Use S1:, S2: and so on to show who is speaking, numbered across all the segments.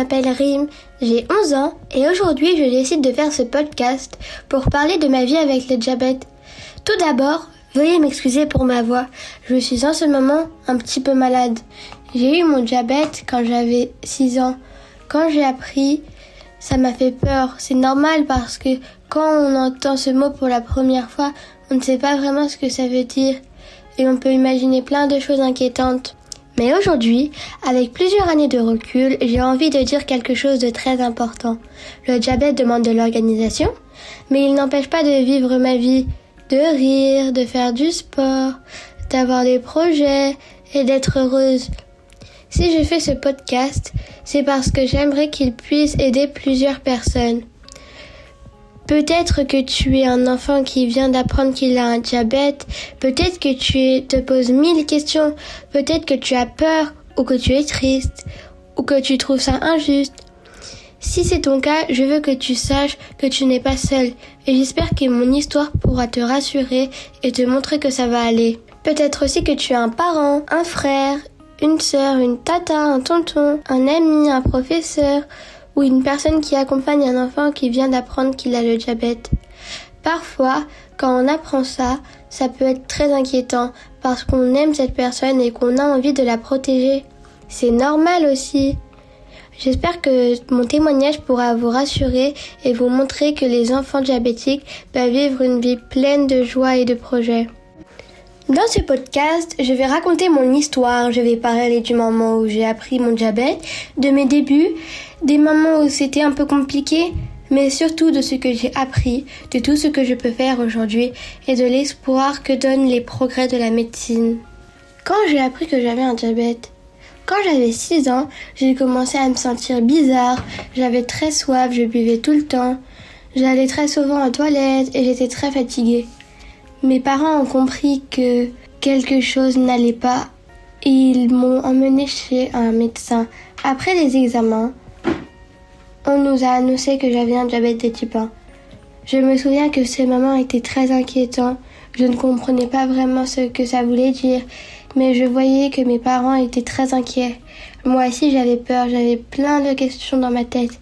S1: m'appelle Rim, j'ai 11 ans et aujourd'hui je décide de faire ce podcast pour parler de ma vie avec le diabète. Tout d'abord, veuillez m'excuser pour ma voix, je suis en ce moment un petit peu malade. J'ai eu mon diabète quand j'avais 6 ans. Quand j'ai appris, ça m'a fait peur. C'est normal parce que quand on entend ce mot pour la première fois, on ne sait pas vraiment ce que ça veut dire et on peut imaginer plein de choses inquiétantes. Mais aujourd'hui, avec plusieurs années de recul, j'ai envie de dire quelque chose de très important. Le diabète demande de l'organisation, mais il n'empêche pas de vivre ma vie, de rire, de faire du sport, d'avoir des projets et d'être heureuse. Si je fais ce podcast, c'est parce que j'aimerais qu'il puisse aider plusieurs personnes. Peut-être que tu es un enfant qui vient d'apprendre qu'il a un diabète, peut-être que tu te poses 1000 questions, peut-être que tu as peur ou que tu es triste ou que tu trouves ça injuste. Si c'est ton cas, je veux que tu saches que tu n'es pas seul et j'espère que mon histoire pourra te rassurer et te montrer que ça va aller. Peut-être aussi que tu as un parent, un frère, une sœur, une tata, un tonton, un ami, un professeur ou une personne qui accompagne un enfant qui vient d'apprendre qu'il a le diabète. Parfois, quand on apprend ça, ça peut être très inquiétant parce qu'on aime cette personne et qu'on a envie de la protéger. C'est normal aussi. J'espère que mon témoignage pourra vous rassurer et vous montrer que les enfants diabétiques peuvent vivre une vie pleine de joie et de projets. Dans ce podcast, je vais raconter mon histoire, je vais parler du moment où j'ai appris mon diabète, de mes débuts, des moments où c'était un peu compliqué, mais surtout de ce que j'ai appris, de tout ce que je peux faire aujourd'hui et de l'espoir que donnent les progrès de la médecine. Quand j'ai appris que j'avais un diabète, quand j'avais 6 ans, j'ai commencé à me sentir bizarre, j'avais très soif, je buvais tout le temps, j'allais très souvent aux toilettes et j'étais très fatiguée. Mes parents ont compris que quelque chose n'allait pas et ils m'ont emmenée chez un médecin. Après les examens, on nous a annoncé que j'avais un diabète de type 1. Je me souviens que ces moments étaient très inquiétants. Je ne comprenais pas vraiment ce que ça voulait dire, mais je voyais que mes parents étaient très inquiets. Moi aussi j'avais peur, j'avais plein de questions dans ma tête.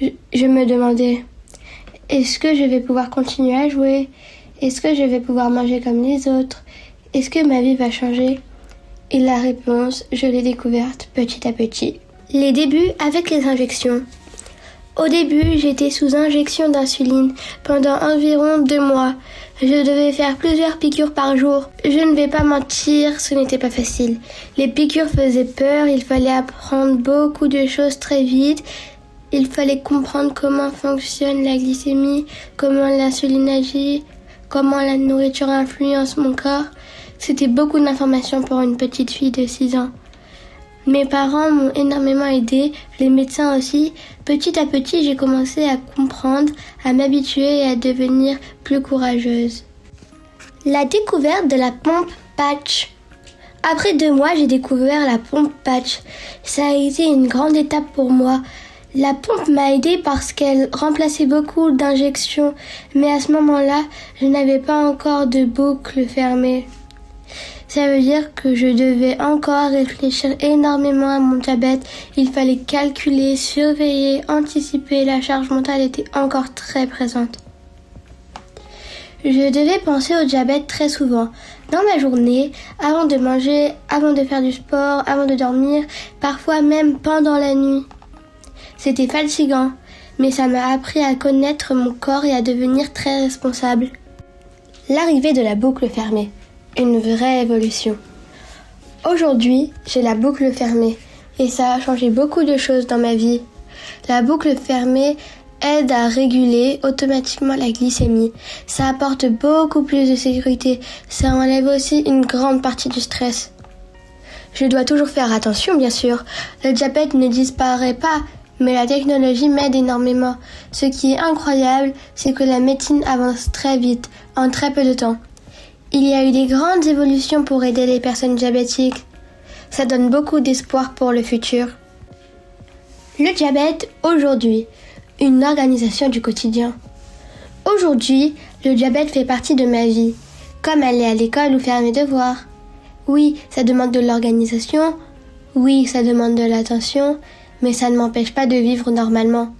S1: Je me demandais, est-ce que je vais pouvoir continuer à jouer ? Est-ce que je vais pouvoir manger comme les autres ? Est-ce que ma vie va changer ? Et la réponse, je l'ai découverte petit à petit. Les débuts avec les injections. Au début, j'étais sous injection d'insuline pendant environ 2 mois. Je devais faire plusieurs piqûres par jour. Je ne vais pas mentir, ce n'était pas facile. Les piqûres faisaient peur, il fallait apprendre beaucoup de choses très vite. Il fallait comprendre comment fonctionne la glycémie, comment l'insuline agit, comment la nourriture influence mon corps. C'était beaucoup d'informations pour une petite fille de 6 ans. Mes parents m'ont énormément aidée, les médecins aussi. Petit à petit, j'ai commencé à comprendre, à m'habituer et à devenir plus courageuse. La découverte de la pompe patch. Après 2 mois, j'ai découvert la pompe patch. Ça a été une grande étape pour moi. La pompe m'a aidée parce qu'elle remplaçait beaucoup d'injections, mais à ce moment-là, je n'avais pas encore de boucle fermée. Ça veut dire que je devais encore réfléchir énormément à mon diabète. Il fallait calculer, surveiller, anticiper. La charge mentale était encore très présente. Je devais penser au diabète très souvent. Dans ma journée, avant de manger, avant de faire du sport, avant de dormir, parfois même pendant la nuit. C'était fatigant, mais ça m'a appris à connaître mon corps et à devenir très responsable. L'arrivée de la boucle fermée. Une vraie évolution. Aujourd'hui, j'ai la boucle fermée et ça a changé beaucoup de choses dans ma vie. La boucle fermée aide à réguler automatiquement la glycémie. Ça apporte beaucoup plus de sécurité. Ça enlève aussi une grande partie du stress. Je dois toujours faire attention, bien sûr. Le diabète ne disparaît pas, mais la technologie m'aide énormément. Ce qui est incroyable, c'est que la médecine avance très vite, en très peu de temps. Il y a eu des grandes évolutions pour aider les personnes diabétiques. Ça donne beaucoup d'espoir pour le futur. Le diabète aujourd'hui, une organisation du quotidien. Aujourd'hui, le diabète fait partie de ma vie, comme aller à l'école ou faire mes devoirs. Oui, ça demande de l'organisation, oui, ça demande de l'attention, mais ça ne m'empêche pas de vivre normalement.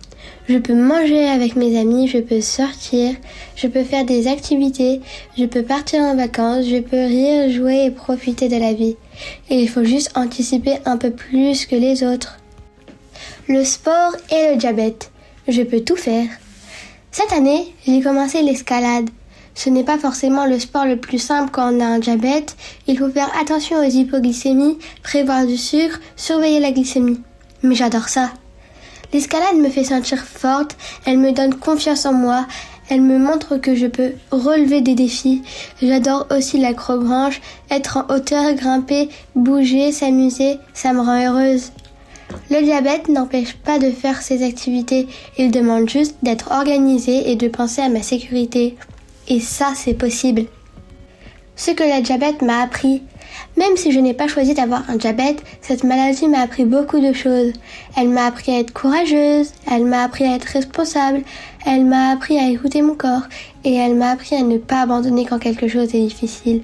S1: Je peux manger avec mes amis, je peux sortir, je peux faire des activités, je peux partir en vacances, je peux rire, jouer et profiter de la vie. Et il faut juste anticiper un peu plus que les autres. Le sport et le diabète. Je peux tout faire. Cette année, j'ai commencé l'escalade. Ce n'est pas forcément le sport le plus simple quand on a un diabète. Il faut faire attention aux hypoglycémies, prévoir du sucre, surveiller la glycémie. Mais j'adore ça. L'escalade me fait sentir forte, elle me donne confiance en moi, elle me montre que je peux relever des défis. J'adore aussi l'acrobranche, être en hauteur, grimper, bouger, s'amuser, ça me rend heureuse. Le diabète n'empêche pas de faire ces activités, il demande juste d'être organisé et de penser à ma sécurité. Et ça, c'est possible. Ce que le diabète m'a appris. Même si je n'ai pas choisi d'avoir un diabète, cette maladie m'a appris beaucoup de choses. Elle m'a appris à être courageuse, elle m'a appris à être responsable, elle m'a appris à écouter mon corps et elle m'a appris à ne pas abandonner quand quelque chose est difficile.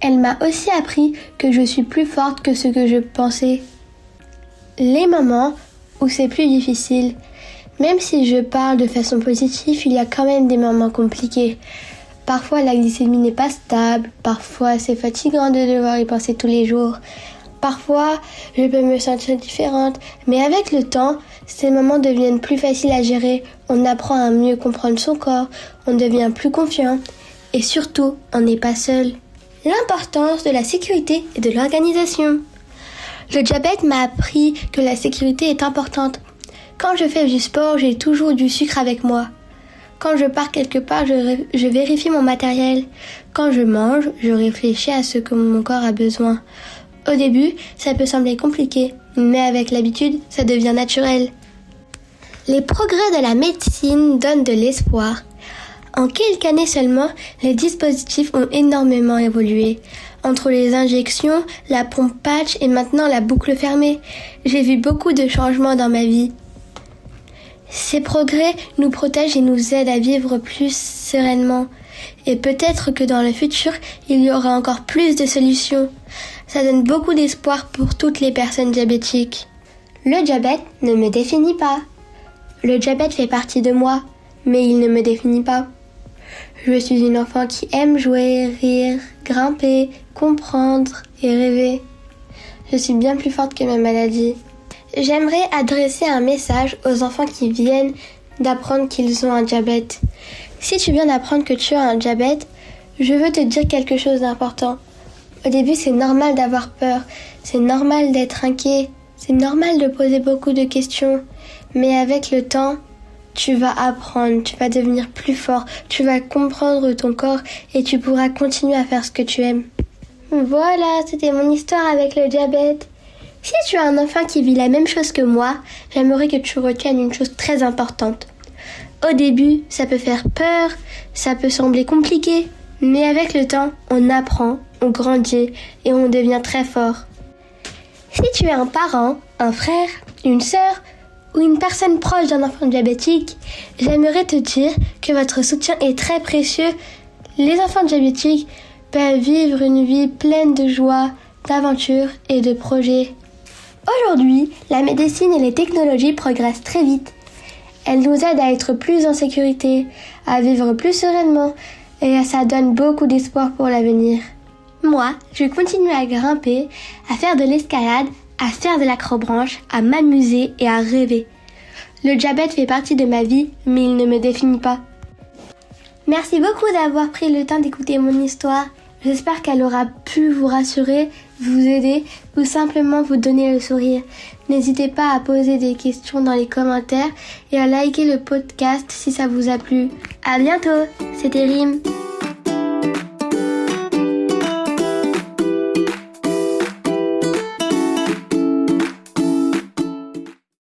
S1: Elle m'a aussi appris que je suis plus forte que ce que je pensais. Les moments où c'est plus difficile, même si je parle de façon positive, il y a quand même des moments compliqués. Parfois la glycémie n'est pas stable, parfois c'est fatigant de devoir y penser tous les jours. Parfois je peux me sentir différente, mais avec le temps, ces moments deviennent plus faciles à gérer. On apprend à mieux comprendre son corps, on devient plus confiant et surtout, on n'est pas seul. L'importance de la sécurité et de l'organisation. Le diabète m'a appris que la sécurité est importante. Quand je fais du sport, j'ai toujours du sucre avec moi. Quand je pars quelque part, je vérifie mon matériel. Quand je mange, je réfléchis à ce que mon corps a besoin. Au début, ça peut sembler compliqué, mais avec l'habitude, ça devient naturel. Les progrès de la médecine donnent de l'espoir. En quelques années seulement, les dispositifs ont énormément évolué. Entre les injections, la pompe patch et maintenant la boucle fermée, j'ai vu beaucoup de changements dans ma vie. Ces progrès nous protègent et nous aident à vivre plus sereinement. Et peut-être que dans le futur, il y aura encore plus de solutions. Ça donne beaucoup d'espoir pour toutes les personnes diabétiques. Le diabète ne me définit pas. Le diabète fait partie de moi, mais il ne me définit pas. Je suis une enfant qui aime jouer, rire, grimper, comprendre et rêver. Je suis bien plus forte que ma maladie. J'aimerais adresser un message aux enfants qui viennent d'apprendre qu'ils ont un diabète. Si tu viens d'apprendre que tu as un diabète, je veux te dire quelque chose d'important. Au début, c'est normal d'avoir peur, c'est normal d'être inquiet, c'est normal de poser beaucoup de questions. Mais avec le temps, tu vas apprendre, tu vas devenir plus fort, tu vas comprendre ton corps et tu pourras continuer à faire ce que tu aimes. Voilà, c'était mon histoire avec le diabète. Si tu as un enfant qui vit la même chose que moi, j'aimerais que tu retiennes une chose très importante. Au début, ça peut faire peur, ça peut sembler compliqué, mais avec le temps, on apprend, on grandit et on devient très fort. Si tu es un parent, un frère, une sœur ou une personne proche d'un enfant diabétique, j'aimerais te dire que votre soutien est très précieux. Les enfants diabétiques peuvent vivre une vie pleine de joie, d'aventures et de projets. Aujourd'hui, la médecine et les technologies progressent très vite. Elles nous aident à être plus en sécurité, à vivre plus sereinement et ça donne beaucoup d'espoir pour l'avenir. Moi, je continue à grimper, à faire de l'escalade, à faire de l'acrobranche, à m'amuser et à rêver. Le diabète fait partie de ma vie, mais il ne me définit pas. Merci beaucoup d'avoir pris le temps d'écouter mon histoire. J'espère qu'elle aura pu vous rassurer, vous aider ou simplement vous donner le sourire. N'hésitez pas à poser des questions dans les commentaires et à liker le podcast si ça vous a plu. À bientôt, c'était Rim.